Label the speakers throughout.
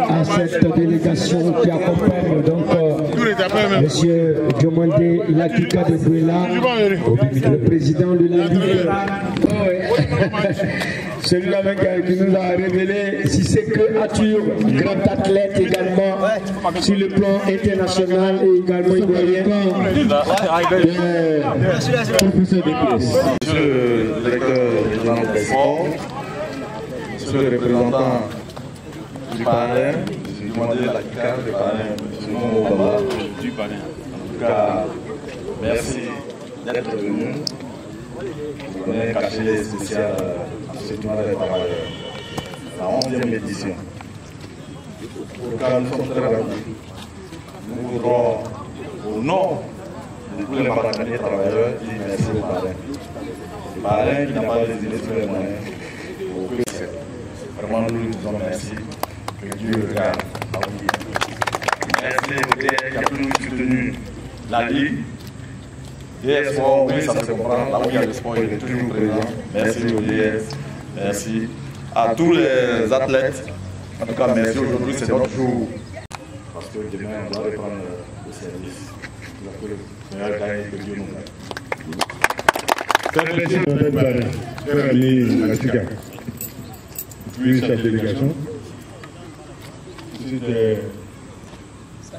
Speaker 1: à cette délégation qui accompagne donc M. Diomandé Latika de Bouela, le président de la Ligue. Celui-là qui nous a révélé si c'est que Arthur, grand athlète également sur le plan international et également ivoirien. Professeur de Monsieur
Speaker 2: le directeur régional des sports, monsieur le représentant du parrain, j'ai demandé la CICAR, le parrain, monsieur Momo Baba, du parrain. En tout cas, merci d'être venu. On est caché spécial à ce tournoi des travailleurs, la 11e édition. En tout cas, nous sommes très ravis. Nous voudrons, au nom de tous les maracaniers travailleurs, dire merci au parrain. Le parrain qui n'a pas désigné tous les moyens pour que c'est. Vraiment, nous lui disons merci. Que Dieu regarde à vous. Merci au DR qui a toujours soutenu la Ligue. DS Sport, oui, ça se comprend. Là où il y a le sport, il est toujours présent. Merci au DS. Merci à tous les athlètes. En tout cas, merci. Aujourd'hui, c'est notre jour. Parce que demain, on doit reprendre le service. Le meilleur gagne que Dieu nous fait.
Speaker 3: Cher ami Latika, puis sa délégation,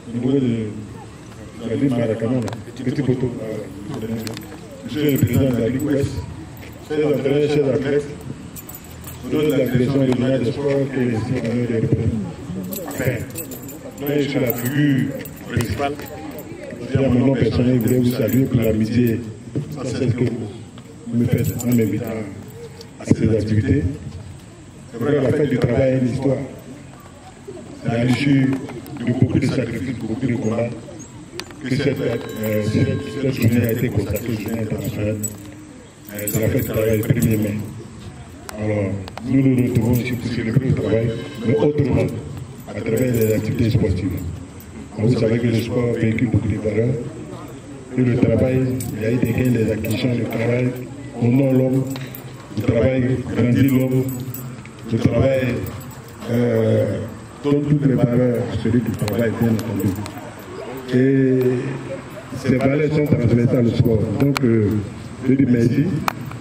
Speaker 3: au niveau de la Ligue Maracana, Petit Poteau, monsieur le président de la Ligue Ouest, chers entraîneurs, chers athlètes, au nom de la direction régionale des sports et les citoyens des représentants. Enfin, moi je suis la figure principale. À mon nom personnel, je voulais vous saluer pour l'amitié sans cesse que vous me faites en m'invitant à ces activités. C'est vrai, la fête du travail est une histoire. C'est à l'issue de beaucoup de sacrifices, beaucoup de combats, que cette journée a été consacrée, journée internationale. C'est la fête du travail le 1er mai. Alors, nous nous retrouvons ici pour célébrer le travail, mais autrement, à travers les activités sportives. Alors, vous savez que le sport véhicule beaucoup de valeurs. Et le travail, il y a eu des gains, des acquisitions, le travail honore l'homme, le travail grandit l'homme, le travail donne toutes les valeurs à celui qui travaille, bien entendu. Et ces valeurs sont transversales au sport. Donc, je dis merci.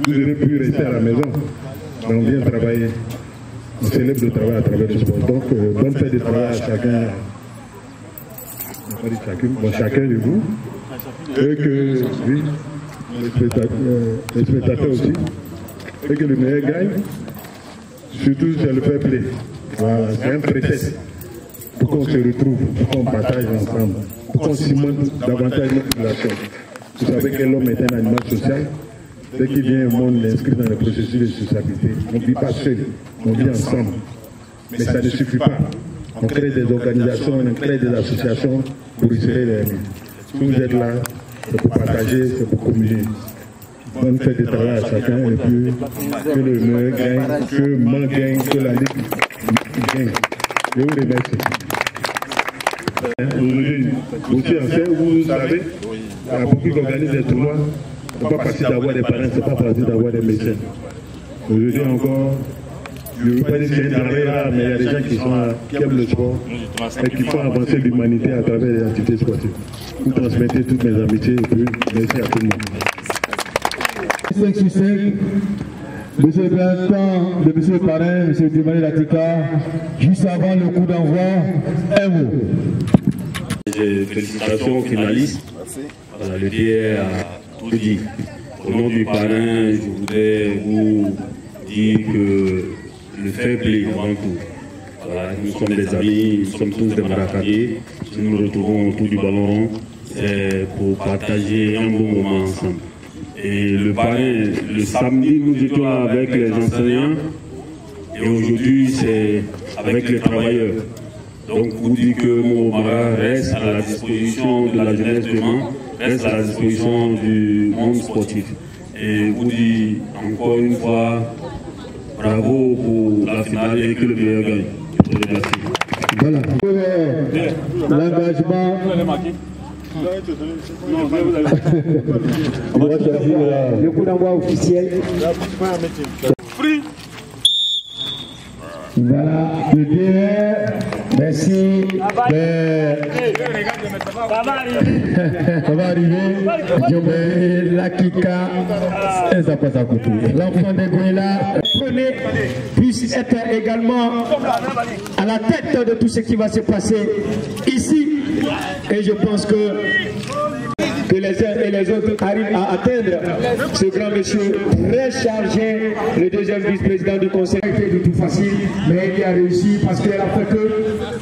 Speaker 3: Vous aurez pu rester à la maison, mais on vient travailler. On célèbre le travail à travers le sport. Donc, bonne fête de travail à chacun. Chacun de vous. Et que, oui, les spectateurs aussi. Et que le meilleur gagne. Surtout, c'est le fair play. Voilà, c'est un prétexte pour qu'on se retrouve, pour qu'on partage ensemble, pour qu'on cimente davantage notre relation. Vous savez que l'homme est un animal social. Dès qu'il vient au monde, il est inscrit dans le processus de sociabilité. On ne vit pas seul, on vit ensemble. Mais ça ne suffit pas. On crée des organisations, on crée des associations pour y serrer les amis. Si vous êtes là, c'est pour partager, c'est pour communier. Bonne fête de travail à chacun et puis que le meilleur gagne, que moi gagne, que la Ligue gagne. Je vous remercie. Aujourd'hui, aussi en fait, vous savez, pour qui organise des tournois, ce n'est pas facile d'avoir des parrains, ce n'est pas facile d'avoir des médecins. Aujourd'hui encore, je ne veux pas dire que c'est une denrée rare, mais il y a des gens qui aiment le sport et qui font avancer l'humanité à travers les activités sportives. Vous transmettez toutes mes amitiés et puis merci à tout le monde.
Speaker 1: 5 sur 5, monsieur le président de monsieur le parrain, monsieur Diomandé Latika, juste avant le coup d'envoi, un mot.
Speaker 4: Félicitations aux finalistes. Le DR a tout dit. Au nom du parrain, je voudrais vous dire que le fair play avant tout. Voilà, nous sommes des amis, nous sommes tous des maracaniers. Si nous nous retrouvons autour du ballon rond, c'est pour partager un bon moment ensemble. Et le parrain, le samedi, nous étions avec les enseignants et aujourd'hui, c'est avec les travailleurs. Donc, vous dites que Moomara reste à la disposition de la jeunesse de Mans, reste à la disposition du monde sportif. Et vous dites encore une fois, bravo pour la finale et que le meilleur gagne. Je vous remercie.
Speaker 1: Voilà. L'engagement. Le coup d'envoi officiel. Voilà, le DR, merci. Merci. Ça va arriver. La Kika. L'enfant de Goéla, prenez, puisse être également à la tête de tout ce qui va se passer ici. Et je pense que les uns et les autres arrivent à atteindre ce grand monsieur très chargé, le deuxième vice-président du conseil. C'était du tout facile, mais il y a réussi parce qu'elle a fait que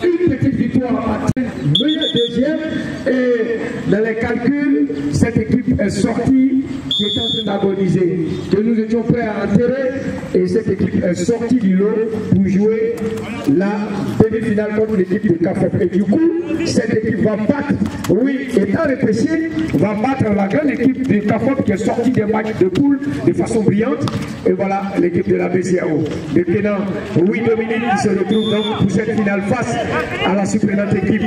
Speaker 1: une petite victoire à meilleur deuxième. Et dans les calculs, cette équipe est sortie, qui est en train d'agoniser, que nous étions prêts à enterrer, et cette équipe est sortie du lot pour jouer la demi-finale contre l'équipe de CAFOP. Et du coup, cette équipe va battre, oui, étant répressée, va battre la grande équipe de CAFOP qui est sortie des matchs de poule de façon brillante. Et voilà l'équipe de la BCAO. Maintenant, oui, Dominique qui se retrouve donc pour cette finale face à la surprenante équipe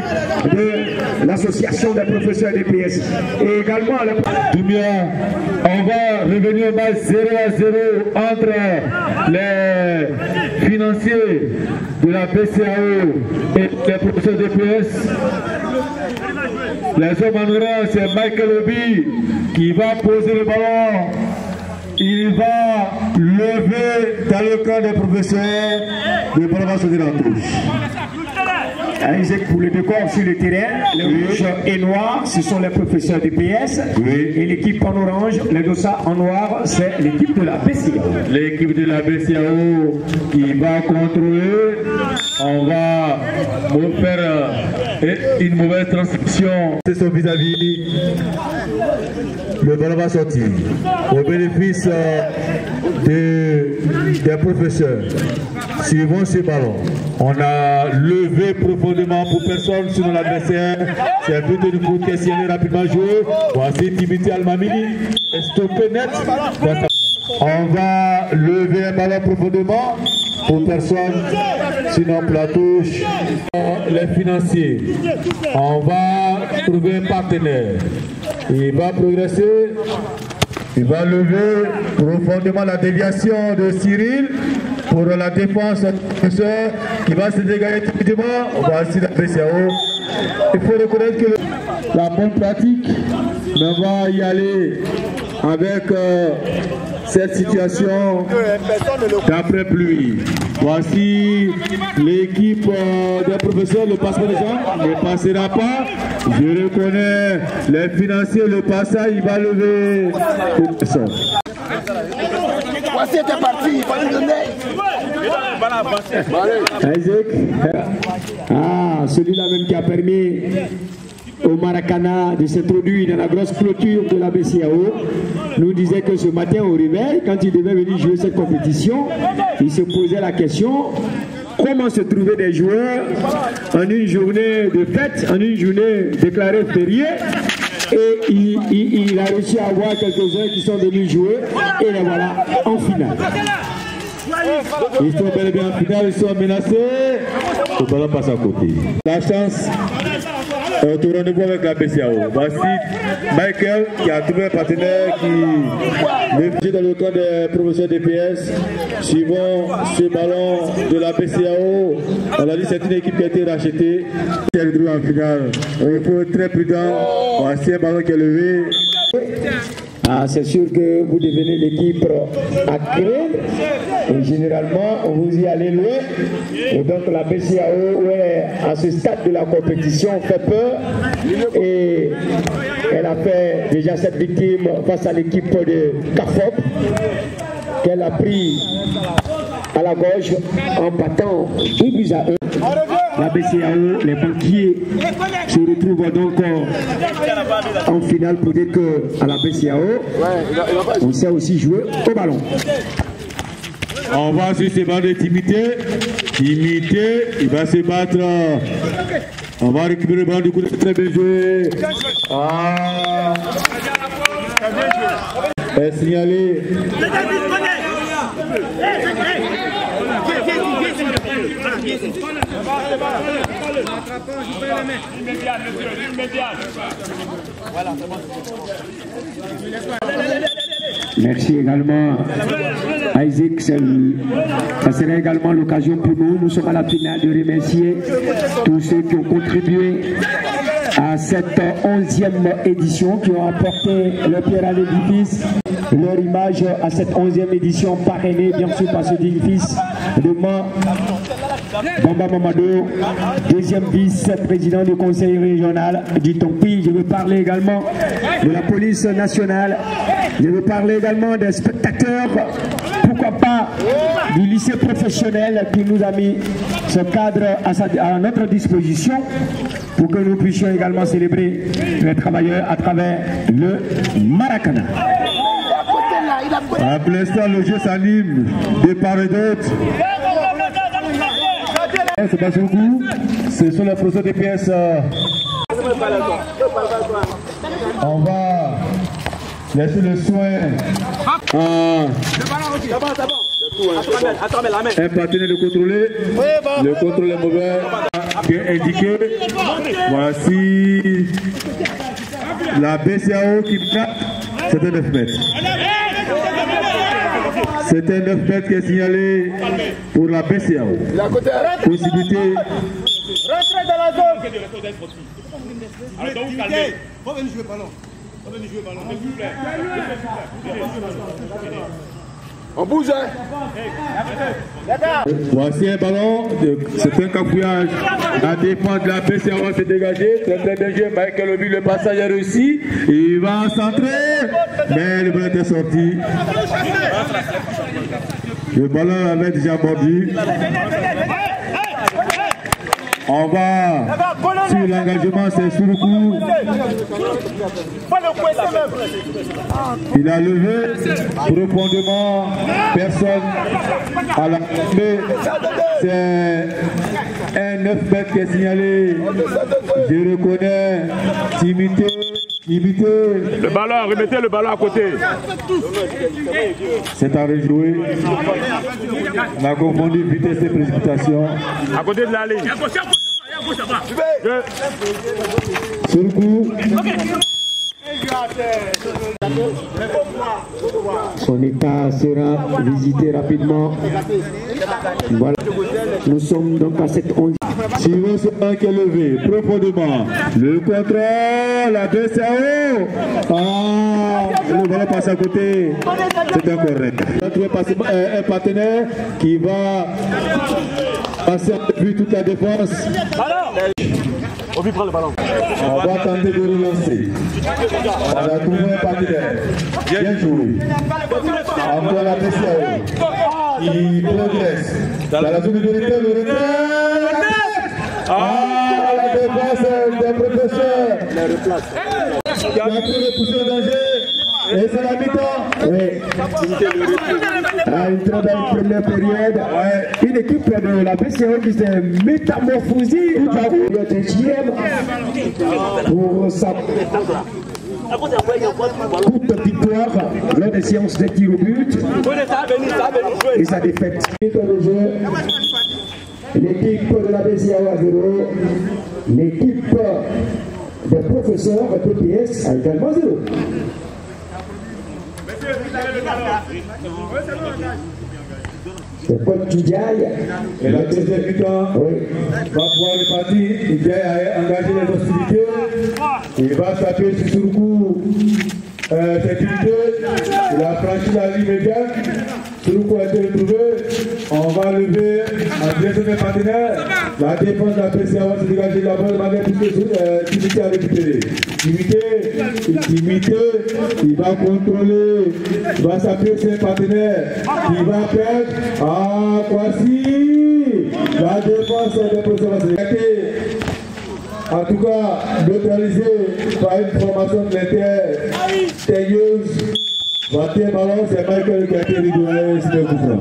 Speaker 1: de l'association des professeurs DPS. Et également,
Speaker 3: on va revenir au match 0-0 entre les financiers de la BCAO et les professeurs DPS. Les hommes en orange, c'est Michael Obi qui va poser le ballon. Il va lever dans le camp des professeurs. Le ballon va sauter dans la touche.
Speaker 1: Pour le décor sur le terrain, le rouge et noir, ce sont les professeurs DPS. Oui. Et l'équipe en orange, les dossards en noir, c'est l'équipe de la BCAO.
Speaker 3: L'équipe de la BCAO qui va contrôler. On va faire une mauvaise transmission. C'est son vis-à-vis. Le ballon va sortir au bénéfice des professeurs. Suivons ces ballons. On a levé profondément pour personne sur l'adversaire. C'est un but de foot qui est signé rapidement joué. Voici Timothy Almamini. Stoppé net. On va lever un ballon profondément pour personne, sinon pour la touche. Les financiers. On va trouver un partenaire. Il va progresser. Il va lever profondément la déviation de Cyril pour la défense du professeur qui va se dégager timidement. Voici la BCAO. Il faut reconnaître que la bonne pratique va y aller avec cette situation d'après pluie. Voici l'équipe des professeurs, le passeport des gens ne passera pas. Je reconnais les financiers, le passage, il va lever.
Speaker 5: Voici était parti, il fallait donner.
Speaker 1: Isaac, celui-là même qui a permis au Maracana de s'introduire dans la grosse clôture de la BCAO, nous disait que ce matin au réveil, quand il devait venir jouer cette compétition, il se posait la question comment se trouver des joueurs en une journée de fête, en une journée déclarée fériée. Et il a réussi à avoir quelques-uns qui sont venus jouer, et les voilà en finale.
Speaker 3: Ils sont bel et bien en finale, ils sont menacés. Le ballon passe à côté. La chance est au rendez-vous avec la BCAO. Voici Michael qui a trouvé un partenaire qui est dans le camp des professeurs DPS. Suivant ce ballon de la BCAO, on a dit que c'est une équipe qui a été rachetée. Elle est en finale. Il faut être très prudent. Voici un ballon qui est levé.
Speaker 1: C'est sûr que vous devenez l'équipe à créer et généralement vous y allez loin. Et donc la BCAO, ouais, à ce stade de la compétition, fait peur et elle a fait déjà cette victime face à l'équipe de CAFOP qu'elle a pris à la gauche en battant 2 buts à 1. La BCAO, les banquiers se retrouvent donc en finale pour dire qu'à la BCAO, on sait aussi jouer au ballon.
Speaker 3: On va sur ces ballons de Timité, il va se battre. On va récupérer le ballon du coup, c'est très bien joué. Est signalé.
Speaker 1: Merci également Isaac, ça serait également l'occasion pour nous. Nous sommes à la finale de remercier tous ceux qui ont contribué à cette 11e édition, qui ont apporté leur pierre à l'édifice, leur image à cette 11e édition parrainée bien sûr par cet édifice de Bamba Mamadou, deuxième vice-président du conseil régional du Tompi. Je veux parler également de la police nationale. Je veux parler également des spectateurs, pourquoi pas du lycée professionnel qui nous a mis ce cadre à notre disposition pour que nous puissions également célébrer les travailleurs à travers le Maracana.
Speaker 3: À l'instant, le jeu s'anime de part et d'autre. C'est pas son goût, ce sont les procès des pièces. On va laisser le soin un partenaire de contrôler. Le contrôle est mauvais, bien indiqué. Voici la BCAO qui frappe. C'était 9 mètres. C'était 9 mètres qui est signalé pour la BCAO. Possibilité.
Speaker 5: Rentrez dans la zone.
Speaker 6: Alors donc, calmez. Faut venir jouer ballon. Faut venir jouer ballon. S'il vous plaît.
Speaker 5: On bouge, hein.
Speaker 3: Voici un ballon, c'est un cafouillage. La défense de la BCAO va se dégager. C'est très bien joué. Michael Obi, le passage est réussi. Il va centrer. Mais le ballon est sorti. Le ballon avait déjà mordu. On va sur l'engagement, c'est sur le coup. Il a levé profondément, personne à la mais c'est un 9 mètres qui est signalé. Je reconnais, timidité.
Speaker 6: Le ballon, remettez le ballon à côté.
Speaker 3: C'est à rejouer. On a confondu vitesse et précipitation.
Speaker 6: À côté de la ligne.
Speaker 3: Sur le coup.
Speaker 1: Son état sera visité rapidement. Voilà. Nous sommes donc à cette 11e.
Speaker 3: Suivant ce banc qui est levé profondément. Le contrôle, la BCAO. Le ballon passe à côté. C'est incorrect. On va trouver un partenaire qui va passer depuis toute la défense.
Speaker 6: On va prendre le ballon.
Speaker 3: On va tenter de relancer. On a trouvé un partenaire. Bien joué. Encore la BCAO qui progresse. Dans la zone de retrait, le retrait. La défense des professeurs. Qui a pu repousser le danger. Et c'est la mi-temps.
Speaker 1: Oui. Une très belle première période. Une équipe de la BCAO qui s'est métamorphosée le deuxième pour sa courte victoire lors des séances de tir au but et sa défaite. L'équipe de la BCAO à 0, l'équipe des professeurs PPS a également 0. C'est Paul Tudjaï.
Speaker 3: Et la deuxième mi-temps va pouvoir repartir. Il a engagé les hostilités. Il va s'appuyer sur le coup. Cette unité, il a franchi la ligne médiane. Sur le coup a été retrouvé. On va lever en direction des partenaires. La défense de la PCA va se dégager de la bonne manière pour que Timité a récupéré. Timité, il va contrôler. Il va s'appuyer sur les partenaires. Il va perdre. Voici la défense des professeurs va se dégager. En tout cas, neutralisé par une formation de l'intérieur. Batté ballon, c'est Michael qui a été rigolé, c'est le coup franc.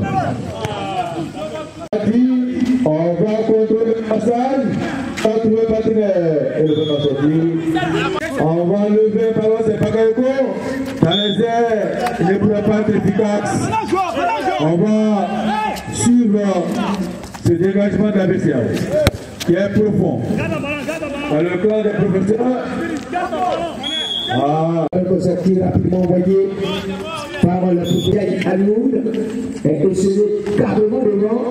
Speaker 3: On va contrôler le passage, on va trouver le partenaire et le ballon sorti. On va lever le ballon, c'est Bakayoko. Dans les airs, il ne pourra pas être efficace. On va suivre ce dégagement de la BCAO qui est profond. Dans le clan des professeurs.
Speaker 1: Un sortir rapidement envoyé par la professeur Alioud est essayé carrément devant.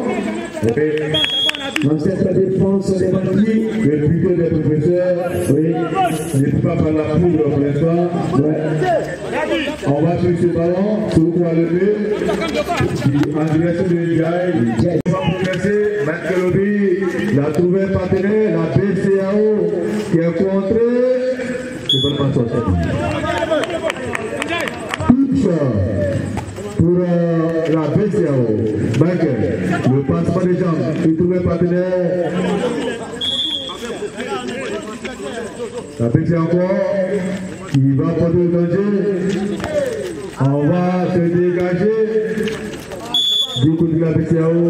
Speaker 1: Dans cette défense des banquiers,
Speaker 3: le but des professeurs, oui, n'est pas par la poudre pour l'instant. Ouais. On va sur ce ballon, sur le coin levé, en direction de Ndiaye. On va progresser, Maître Lobby, la trouvé partenaire, la BCAO qui est contrée. C'est bonne façon. Pour la BCAO, Michael, le passement des jambes, il trouve un partenaire. La BCAO encore, qui va porter le danger. On va se dégager du coup de la BCAO.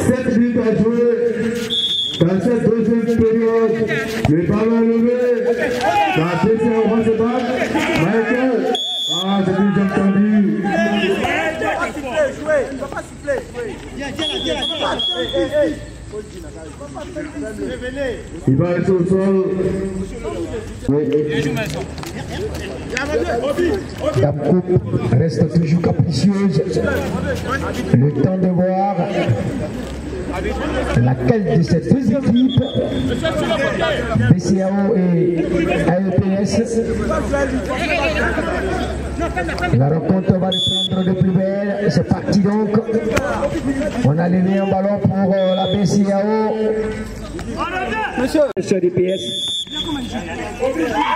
Speaker 3: 7 minutes à jouer. Dans cette deuxième période, le ballon levé, la BCAO va se battre. Michael, ah, c'est une jambe tendue.
Speaker 6: Il ne va pas siffler.
Speaker 3: Il va rester au sol.
Speaker 1: La coupe reste toujours capricieuse. Le temps de voir laquelle de ces deux équipes, BCAO et AEPS, la rencontre va reprendre de plus belle. C'est parti donc. On a levé un ballon pour la BCAO. Monsieur DPS.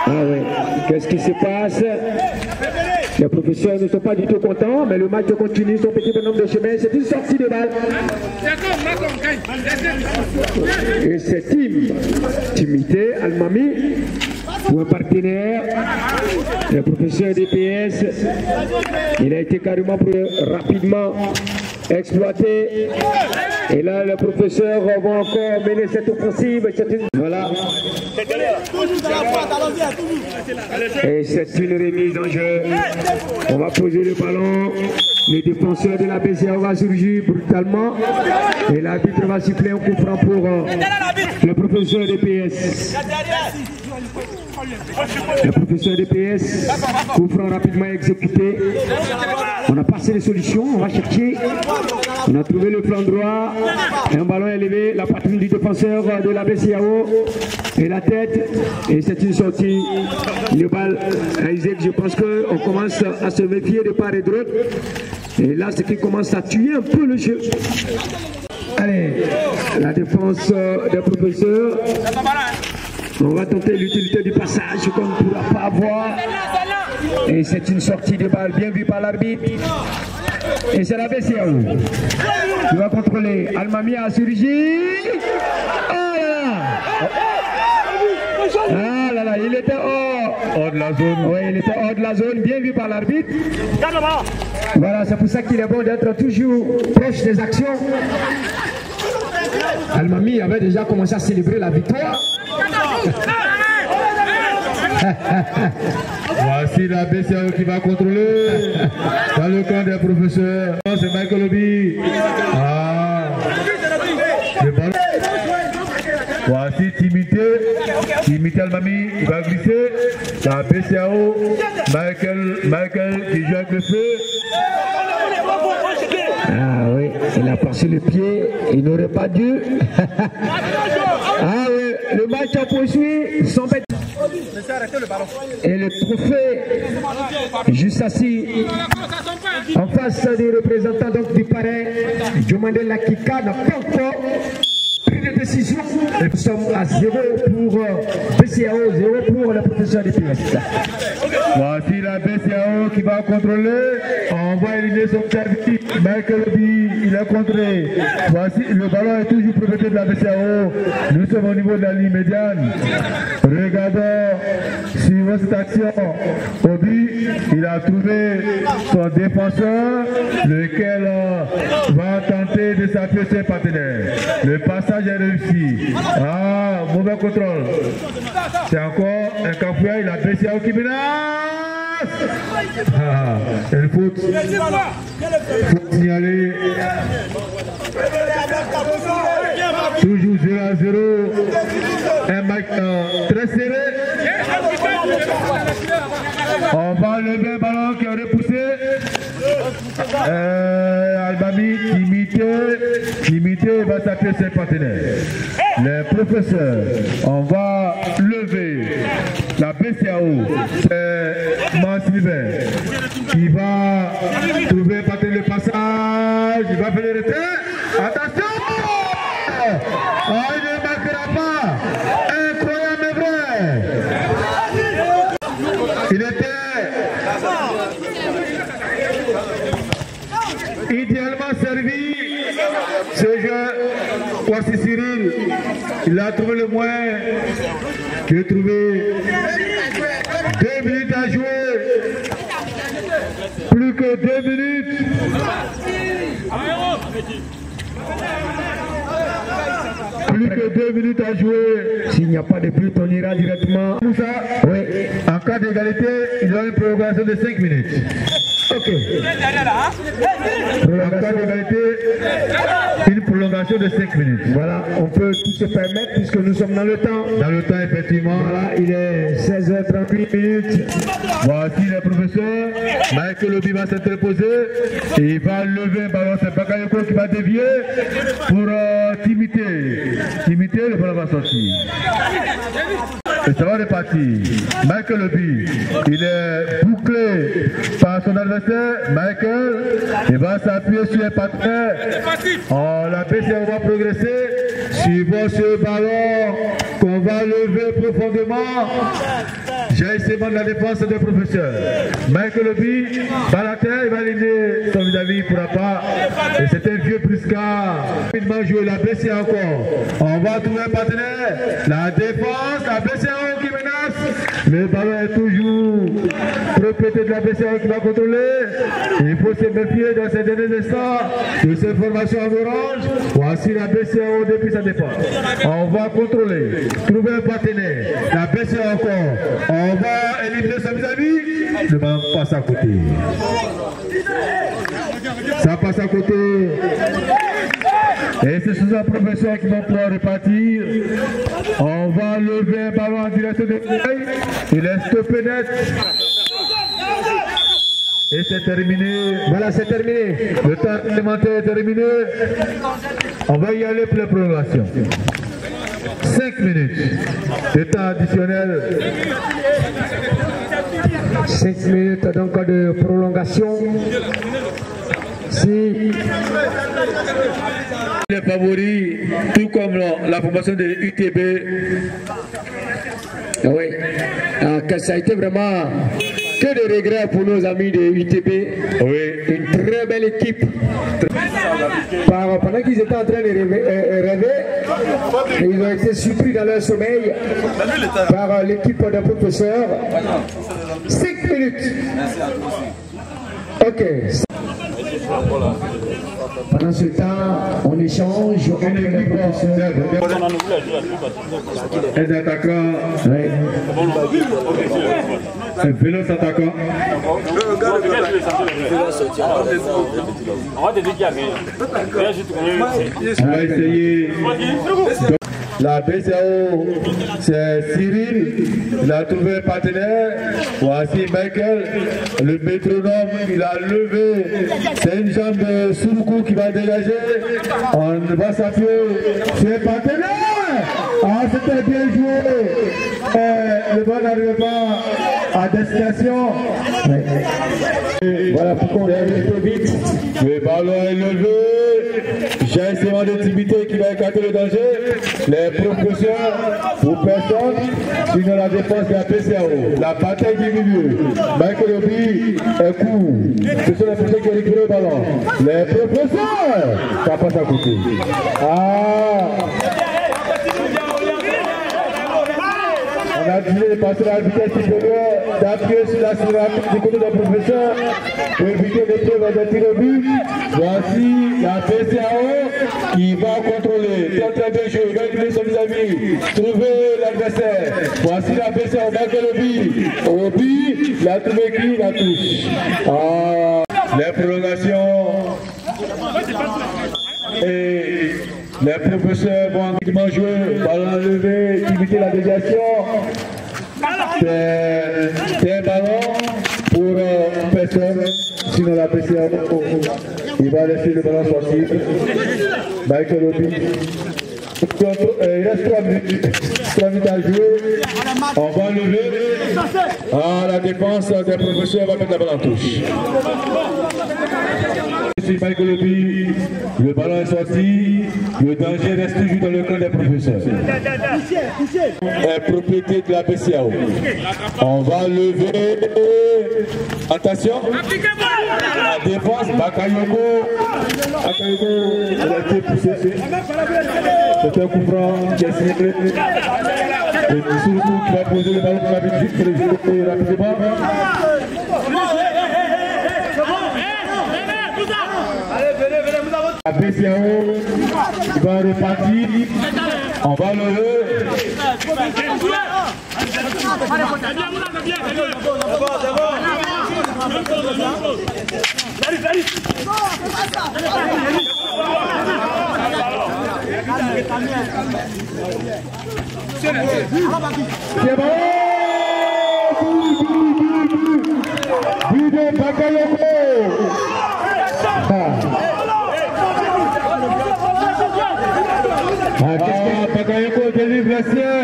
Speaker 1: Ah ouais. Qu'est-ce qui se passe? Les professeurs ne sont pas du tout contents, mais le match continue son petit bonhomme de chemin. C'est une sortie de balle. Et c'est Timité Almami, ou un partenaire, le professeur DPS. Il a été carrément rapidement exploité. Et là, le professeur va encore mener cette offensive. Voilà. Et c'est une remise en jeu. On va poser le ballon. Le défenseur de la BCAO va surgir brutalement. Et l'arbitre va siffler un coup franc pour le professeur DPS. Le professeur DPS, coup franc rapidement exécuté. On a passé les solutions, on va chercher. On a trouvé le flanc droit. Et un ballon élevé, la patrouille du défenseur de la BCAO. Et la tête. Et c'est une sortie. Une balle à Isaac. Je pense qu'on commence à se méfier de part et d'autre. Et là, c'est qui commence à tuer un peu le jeu. Allez, la défense des professeurs. On va tenter l'utilité du passage qu'on ne pourra pas avoir. Et c'est une sortie de balle bien vue par l'arbitre. Et c'est la BCAO qui va contrôler. Almami a surgi. Ah là là, il était hors de la zone. Oui, il était hors de la zone, bien vu par l'arbitre. Voilà, c'est pour ça qu'il est bon d'être toujours proche des actions. Almami avait déjà commencé à célébrer la victoire.
Speaker 3: Voici la BCAO qui va contrôler dans le camp des professeurs. C'est Michael Lobby. Ah, le ballon. Voici Timité Almami, il va glisser. La BCAO, Michael qui joue avec le feu.
Speaker 1: Ah oui, il a passé le pied, il n'aurait pas dû. Ah oui, le match a poursuivi, sans bête. Et le trophée, juste assis, en face des représentants donc, du parrain, Jomandel Lakika n'a pas encore pris de décision. Nous sommes à 0 pour BCAO, 0 pour le professeur DPS.
Speaker 3: Voici la BCAO qui va contrôler. On va éliminer son service. Michael Lobby, il a contré. Voici, le ballon est toujours propriété de la BCAO. Nous sommes au niveau de la ligne médiane. Regardons, suivons cette action. Obi, il a trouvé son défenseur, lequel va tenter de s'appuyer ses partenaires. Le passage est réussi. Ah, mauvais contrôle. C'est encore un cafouillage, la BCAO qui menace. Ah, une faute. Faut signaler. Toujours 0-0. Un match très serré. On va lever un ballon qui est repoussé. Albami, Timité va s'appuyer ses partenaires. Les professeurs, on va lever la BCAO. C'est Mansliver qui va trouver le passage. Il va faire le retrait. Attention! Oh, il ne marquera pas. Incroyable mais vrai. Il était idéalement servi. Ce jeu, voici Cyril. Il a trouvé le moyen de trouver 2 minutes à jouer. Plus que 2 minutes. Plus que 2 minutes à jouer. S'il n'y a pas de but, on ira directement. Moussa, oui. En cas d'égalité, il y a une prolongation de 5 minutes. Ok. En cas d'égalité, une prolongation de 5 minutes. Voilà, on peut tout se permettre puisque nous sommes dans le temps. Dans le temps, effectivement. Voilà, il est 16h38 minutes. Voici les professeurs. Michael Obi va s'interposer. Il va lever un ballon. C'est Bakayoko qui va dévier pour Timité. Timité, le ballon va sortir. Et ça va repartir. Michael Obi, il est bouclé par son adversaire. Michael, il va s'appuyer sur les partenaires. Oh, la BCAO va progresser. Suivant ce ballon qu'on va lever profondément. J'ai essayé de la défense des professeurs. Michael Obi, par la terre, il va aligner son vis-à-vis, il ne pourra pas. Et c'est un vieux briscard. Il va jouer la BCAO encore. On va trouver un partenaire. La défense, la BCAO qui menace. Le ballon est toujours propriété de la BCAO qui va contrôler. Il faut se méfier dans ces derniers instants de ces formations en orange. Voici la BCAO depuis sa défense. On va contrôler, trouver un partenaire. La BCAO encore. On va éliminer son vis-à-vis. Le ballon passe à côté. Ça passe à côté. Et ce sont les professeurs qui vont pouvoir repartir. On va lever un ballon en direction de l'œil. Il est stoppé net. Et c'est terminé. Voilà, c'est terminé. Le temps élémentaire est terminé. On va y aller pour la prolongation. 5 minutes. Le temps additionnel. 5 minutes donc de prolongation. Si les favoris, tout comme la formation de l'UTB. Oui, que ça a été vraiment que de regrets pour nos amis de l'UTB. Oui, une très belle équipe. Pendant qu'ils étaient en train de rêver, ils ont été surpris dans leur sommeil par l'équipe de professeurs. 5 minutes. Ok. Pendant ce temps, on échange entre les professeurs. Les attaquants. Un vélo attaquant. On va essayer. La BCAO, c'est Cyril, il a trouvé un partenaire. Voici Michael, le métronome, il a levé. C'est une jambe de Suruku qui va dégager. On va s'appuyer sur les partenaires. Ah, c'était bien joué. Le ballon n'arrive pas à destination. Voilà pourquoi on est allé trop vite. Le ballon est levé. J'ai essayé d'intimité qui va écarter le danger. Les professeurs ou personnes, sinon la défense de la BCAO. La bataille du milieu. Michael Obi est court. Ce sont les professeurs qui ont récupéré le ballon. Les professeurs, ça passe à côté. Ah! On a dit de passer à la vitesse supérieure, d'appuyer sur la céramique du côté des professeurs pour éviter des tirs vers des tirs au but. Voici la BCAO qui va contrôler. Très très bien joué, il va éliminer son vis-à-vis. Trouver l'adversaire. Voici la BCAO, Michael Obi. Obi, il a trouvé qui? La touche. Ah, les prolongations. Et
Speaker 1: Les professeurs vont rapidement jouer, ballon levé, imiter la déviation. C'est un ballon pour personne, sinon la PCA, il va laisser le ballon sortir. Michael Obi. Il reste 3 minutes à jouer. On va lever. Ah, la défense des professeurs va mettre la balle en touche. C'est Michael Obi. Le ballon est sorti. Le danger reste toujours dans le camp des professeurs. Propriété de la PCAO. On va lever. Attention. La défense, Bakayoko. Il a été poussé. C'est un coup franc qui est ciblé. Et surtout qui va poser le ballon pour rapidement. La PCAO va repartir. On va lever. C'est bon. But de Bakayoko. Bakayoko délivre le sien.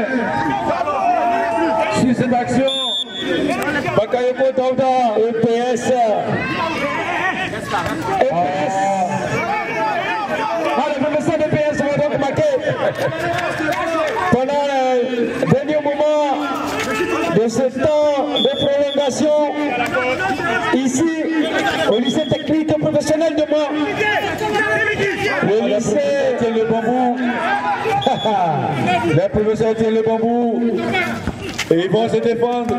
Speaker 1: Sur cette action, Bakayoko Dauda, EPS. Le professeur de PS va donc marquer pendant le dernier moment de ce temps de prolongation ici au lycée technique professionnel de Mans. Le lycée tient le bambou. Les professeurs tiennent le bambou et ils vont se défendre.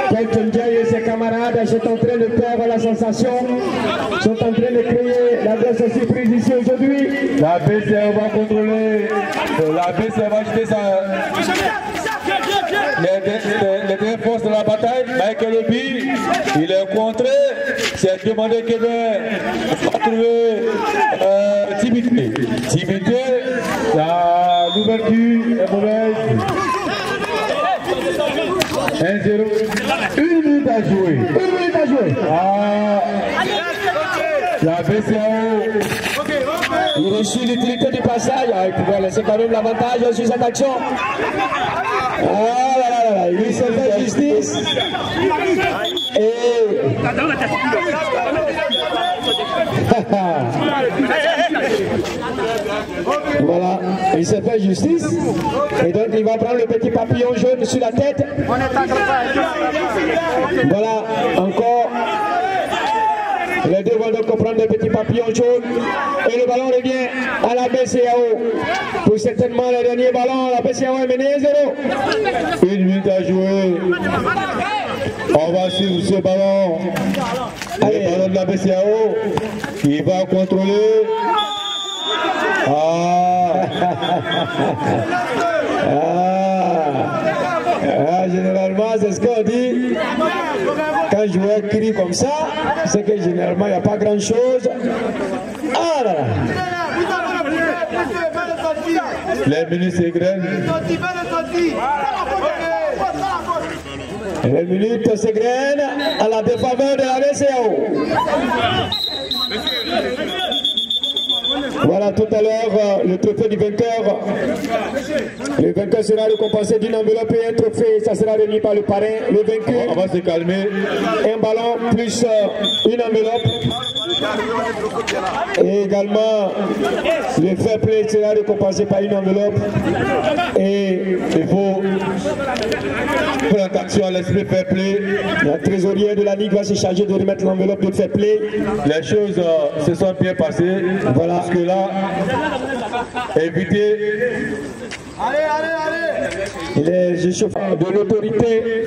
Speaker 1: Quelqu'un et ses camarades sont en train de perdre la sensation, sont en train de créer la grosse surprise ici aujourd'hui. La BCA va contrôler, la BCA va jeter les deux forces de la bataille. Michael Obi, il est contré, c'est demandé qu'il va trouver Timité. Timité, l'ouverture est mauvaise. 1-0. 1 minute à jouer. 1 minute à jouer. La BCAO. Il reçut l'utilité du passage. Il pouvait laisser quand même l'avantage sur cette action. Il s'est fait justice. Et... voilà, il s'est fait justice et donc il va prendre le petit papillon jaune sur la tête. Voilà, encore. Les deux vont donc prendre le petit papillon jaune et le ballon revient à la BCAO. Pour certainement le dernier ballon, la BCAO est menée 1-0. 1 minute à jouer. On va suivre ce ballon. Le ballon de la BCAO qui va contrôler. Généralement, c'est ce qu'on dit. Quand je vois un cri comme ça, c'est que généralement, il n'y a pas grand chose. Les minutes s'égrènent. Les minutes s'égrènent à la défaveur de la BCAO. Voilà tout à l'heure le trophée du vainqueur. Le vainqueur sera récompensé d'une enveloppe et un trophée. Ça sera remis par le parrain. Le vainqueur, on va se calmer. Un ballon plus une enveloppe. Et également le fair play sera récompensé par une enveloppe. Et il faut faire attention à l'esprit fair play. La trésorière de la Ligue va se charger de remettre l'enveloppe de fair play. Les choses se sont bien passées. Voilà. Parce que là, éviter. Il est chef de l'autorité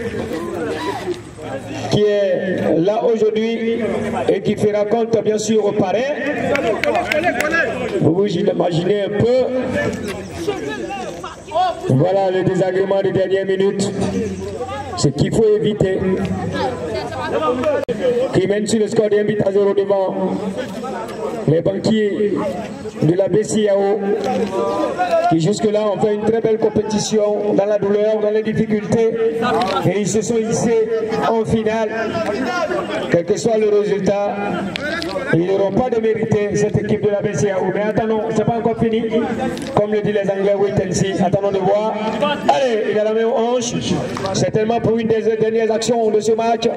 Speaker 1: qui est là aujourd'hui et qui fera compte bien sûr au parrain. Vous imaginez un peu. Voilà le désagrément des dernières minutes. Ce qu'il faut éviter. Qui mène sur le score d'un but à 0 devant les banquiers de la BCEAO qui jusque-là ont fait une très belle compétition dans la douleur, dans les difficultés et ils se sont hissés en finale. Quel que soit le résultat, ils n'auront pas de mérité cette équipe de la BCEAO. Mais attendons, c'est pas encore fini. Comme le disent les Anglais, wait and see. Attendons de voir. Allez, il a la main aux hanches. Certainement pour une des dernières actions de ce match.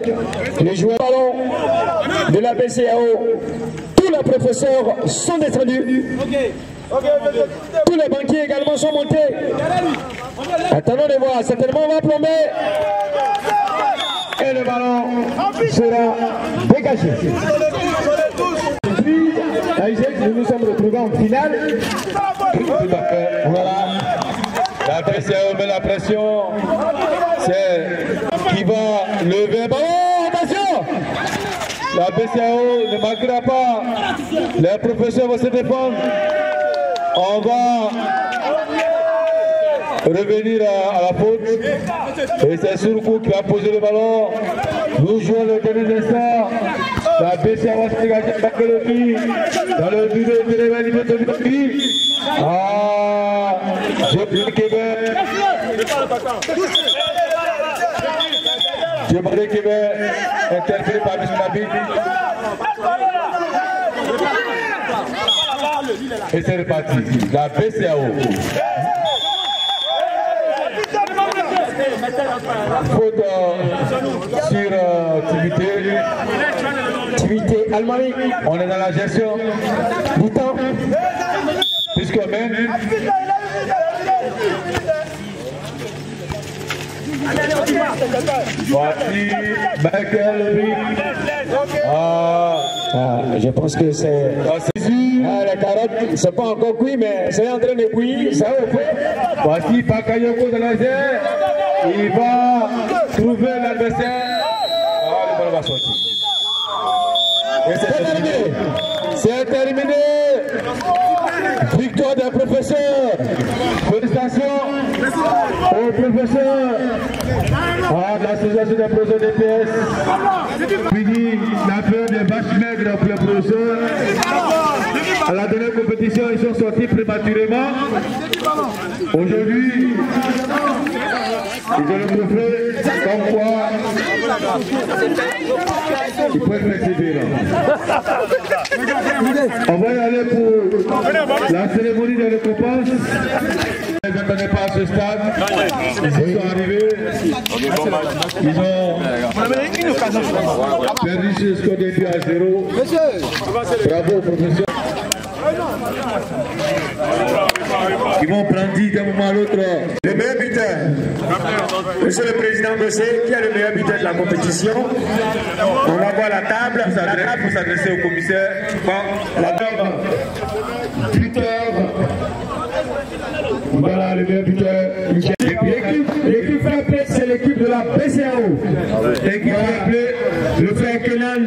Speaker 1: Les joueurs ballon de la BCEAO. Tous les professeurs sont descendus. Tous les banquiers également sont montés. Attendons de voir. Certainement on va plomber. Et le ballon sera dégagé. Nous nous sommes retrouvés en finale. Voilà. La BCEAO met la pression. C'est qui va lever le ballon. Attention! La BCEAO ne manquera pas. Les professeurs vont se défendre. On va revenir à la faute. Et c'est Sourkou qui va poser le ballon. Nous jouons le dernier instant. La BCEAO va se dégager dans le but de l'événement de Vichy. Ah, j'ai pris le Québec. J'ai demandé Québec interpellé par M. Nabil. Et c'est reparti. La BCEAO. Faute sur Tivité Almari. On est dans la gestion du temps. Puisqu'on mène. Voici Michael. Je pense que c'est. La carotte, c'est pas encore cuit, mais c'est en train de cuire. Ça va faire. Voici Bakayoko dans la terre. Il va trouver l'adversaire. Le ballon va sortir. Et c'est terminé. C'est terminé. Victoire des professeurs. Félicitations aux professeurs. De l'association des professeurs DPS. Fini la période des vaches maigres pour les professeurs. À la dernière compétition, ils sont sortis prématurément. Aujourd'hui, ils ont le trophée comme quoi ils peuvent persévérer. On va y aller pour la cérémonie de récompense. Ils ne venaient pas à ce stade. Ils sont arrivés. Ils ont perdu ce score de 2 à 0. Bravo, professeur. Ils vont prendre d'un moment à l'autre. Le meilleur buteur. Monsieur le Président Bossé, qui est le meilleur buteur de la compétition? On va voir la table. La table pour s'adresser au commissaire. Bon, la table. Buteur. Voilà le meilleur buteur. L'équipe frappée, c'est l'équipe de la BCEAO. L'équipe frappée, le frère Kenan.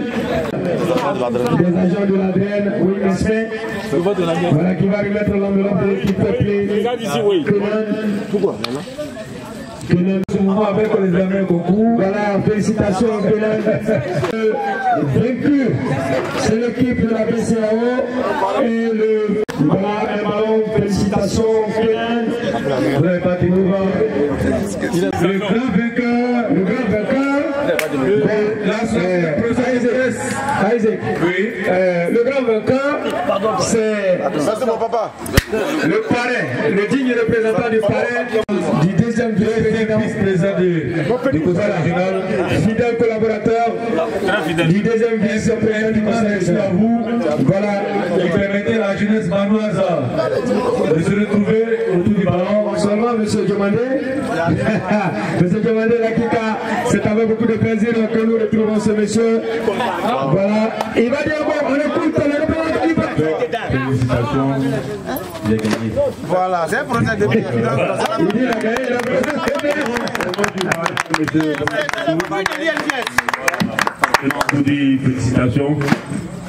Speaker 1: Des agents de l'ADN, oui, respect. Voilà qui va remettre l'enveloppe de l'équipe frappée. Pourquoi? Kenan, ce moment avec les amis au concours. Voilà, félicitations Kenan. Vaincu, c'est l'équipe de la BCEAO. Et le. Voilà, un ballon, félicitations Kenan. Vous n'avez pas dit nous. Le grand vainqueur, Isaac. Oui. Le grand vainqueur, c'est mon papa. Le parrain, le digne représentant du parrain, du deuxième vice-président du conseil régional, fidèle collaborateur, du deuxième vice-président du conseil régional. Voilà, qui permettait à la jeunesse manoise de se retrouver autour du ballon. Seulement, M. Diomandé, M. Diomandé Lakika, c'est avec beaucoup de plaisir que nous retrouvons ce monsieur. Voilà, il va dire bon, on écoute le représentant du parti. Félicitations, j'ai gagné. Voilà, c'est un projet de vie. Il dit il a gagné, il a
Speaker 4: Je vous dis félicitations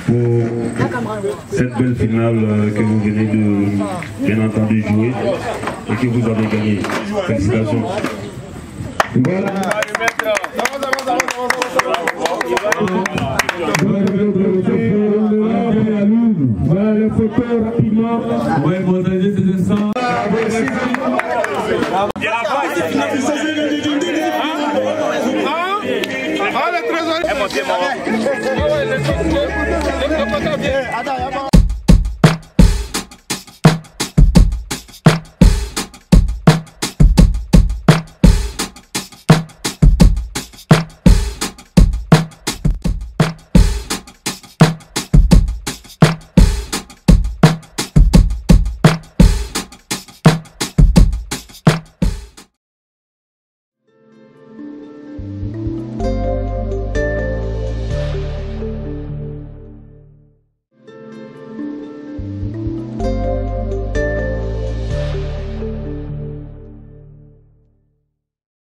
Speaker 4: pour cette belle finale que vous venez de bien entendu jouer et que vous avez gagné. Félicitations.
Speaker 1: Voilà. une photo rapidement.
Speaker 7: Oui, partager ces instants.
Speaker 5: Ah, le trésor.